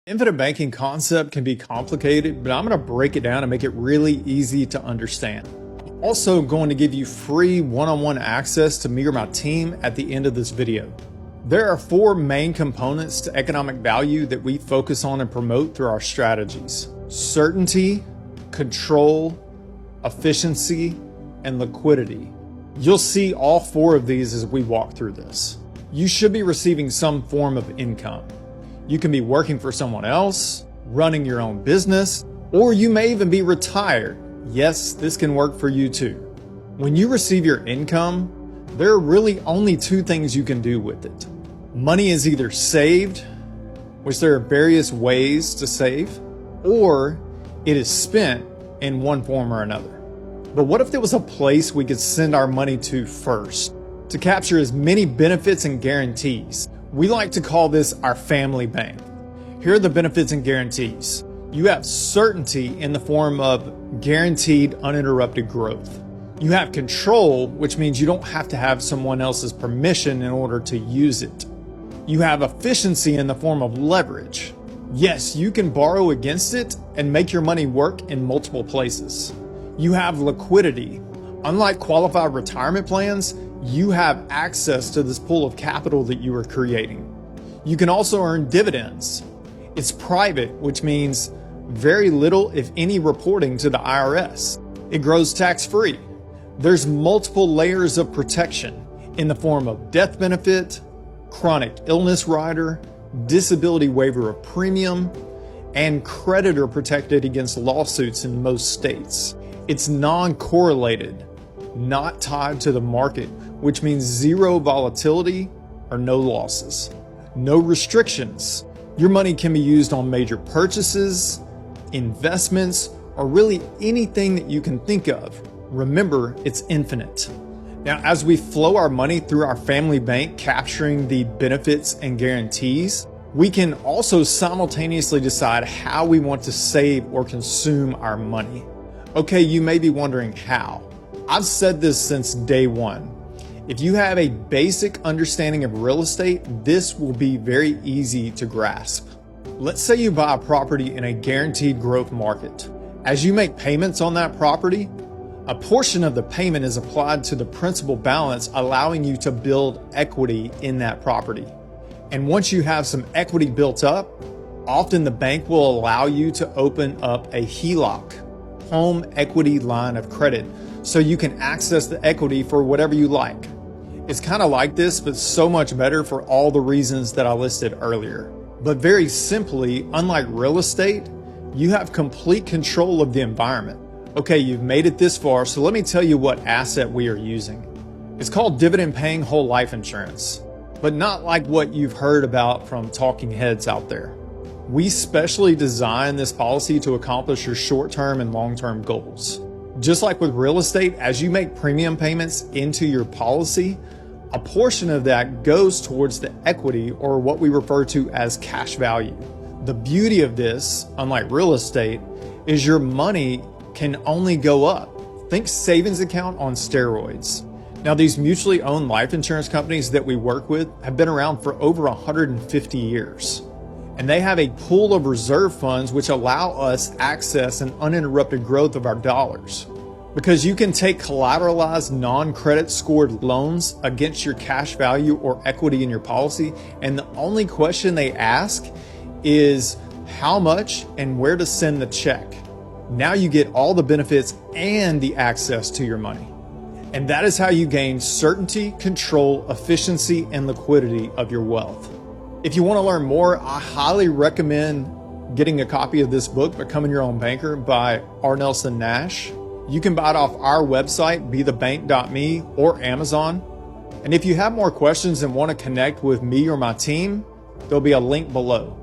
Infinite banking concept can be complicated, but I'm going to break it down and make it really easy to understand. I'm also going to give you free one-on-one access to me or my team at the end of this video. There are 4 main components to economic value that we focus on and promote through our strategies: certainty, control, efficiency, and liquidity. You'll see all 4 of these as we walk through this. You should be receiving some form of income. You can be working for someone else, running your own business, or you may even be retired. Yes, this can work for you too. When you receive your income, there are really only 2 things you can do with it. Money is either saved, which there are various ways to save, or it is spent in one form or another. But what if there was a place we could send our money to first to capture as many benefits and guarantees? We like to call this our family bank. Here are the benefits and guarantees. You have certainty in the form of guaranteed uninterrupted growth. You have control, which means you don't have to have someone else's permission in order to use it. You have efficiency in the form of leverage. Yes, you can borrow against it and make your money work in multiple places. You have liquidity. Unlike qualified retirement plans, you have access to this pool of capital that you are creating. You can also earn dividends. It's private, which means very little, if any, reporting to the IRS. It grows tax-free. There's multiple layers of protection in the form of death benefit, chronic illness rider, disability waiver of premium, and creditor protected against lawsuits in most states. It's non-correlated, not tied to the market, which means zero volatility or no losses. No restrictions. Your money can be used on major purchases, investments, or really anything that you can think of. Remember, it's infinite. Now, as we flow our money through our family bank, capturing the benefits and guarantees, we can also simultaneously decide how we want to save or consume our money. Okay, you may be wondering how. I've said this since day one. If you have a basic understanding of real estate, this will be very easy to grasp. Let's say you buy a property in a guaranteed growth market. As you make payments on that property, a portion of the payment is applied to the principal balance, allowing you to build equity in that property. And once you have some equity built up, often the bank will allow you to open up a HELOC, home equity line of credit, so you can access the equity for whatever you like. It's kind of like this, but so much better for all the reasons that I listed earlier. But very simply, unlike real estate, you have complete control of the environment. Okay, you've made it this far, so let me tell you what asset we are using. It's called dividend paying whole life insurance, but not like what you've heard about from talking heads out there. We specially designed this policy to accomplish your short-term and long-term goals. Just like with real estate, as you make premium payments into your policy, a portion of that goes towards the equity, or what we refer to as cash value. The beauty of this, unlike real estate, is your money can only go up. Think savings account on steroids. Now, these mutually owned life insurance companies that we work with have been around for over 150 years. And they have a pool of reserve funds which allow us access and uninterrupted growth of our dollars. Because you can take collateralized non-credit scored loans against your cash value or equity in your policy, and the only question they ask is how much and where to send the check. Now you get all the benefits and the access to your money. And that is how you gain certainty, control, efficiency, and liquidity of your wealth. If you want to learn more, I highly recommend getting a copy of this book, Becoming Your Own Banker by R. Nelson Nash. You can buy it off our website, bethebank.me, or Amazon. And if you have more questions and want to connect with me or my team, there'll be a link below.